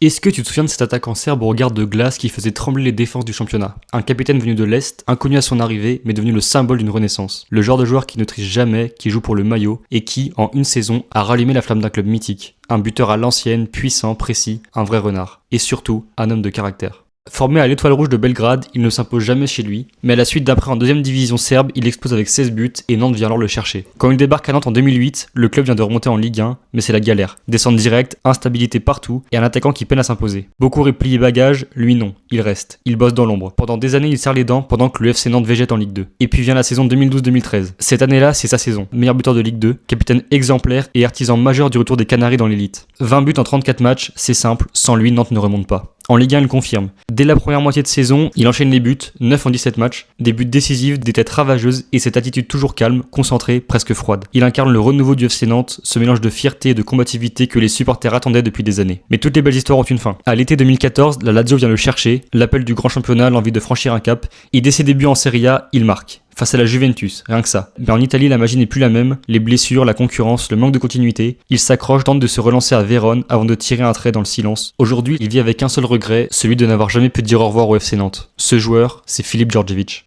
Est-ce que tu te souviens de cet attaquant serbe au regard de glace qui faisait trembler les défenses du championnat? Un capitaine venu de l'Est, inconnu à son arrivée, mais devenu le symbole d'une renaissance. Le genre de joueur qui ne triche jamais, qui joue pour le maillot, et qui, en une saison, a rallumé la flamme d'un club mythique. Un buteur à l'ancienne, puissant, précis, un vrai renard. Et surtout, un homme de caractère. Formé à l'Étoile Rouge de Belgrade, il ne s'impose jamais chez lui, mais à la suite d'après en deuxième division serbe, il explose avec 16 buts et Nantes vient alors le chercher. Quand il débarque à Nantes en 2008, le club vient de remonter en Ligue 1, mais c'est la galère. Descente directe, instabilité partout et un attaquant qui peine à s'imposer. Beaucoup replient bagages, lui non, il reste. Il bosse dans l'ombre. Pendant des années, il serre les dents pendant que le FC Nantes végète en Ligue 2. Et puis vient la saison 2012-2013. Cette année-là, c'est sa saison. Meilleur buteur de Ligue 2, capitaine exemplaire et artisan majeur du retour des Canaries dans l'élite. 20 buts en 34 matchs, c'est simple, sans lui, Nantes ne remonte pas. En Ligue 1, il confirme. Dès la première moitié de saison, il enchaîne les buts, 9 en 17 matchs, des buts décisifs, des têtes ravageuses et cette attitude toujours calme, concentrée, presque froide. Il incarne le renouveau du FC Nantes, ce mélange de fierté et de combativité que les supporters attendaient depuis des années. Mais toutes les belles histoires ont une fin. À l'été 2014, la Lazio vient le chercher, l'appel du grand championnat, l'envie de franchir un cap, et dès ses débuts en Serie A, il marque. Face à la Juventus, rien que ça. Mais en Italie, la magie n'est plus la même, les blessures, la concurrence, le manque de continuité. Il s'accroche, tente de se relancer à Vérone avant de tirer un trait dans le silence. Aujourd'hui, il vit avec un seul regret, celui de n'avoir jamais pu dire au revoir au FC Nantes. Ce joueur, c'est Filip Djordjevic.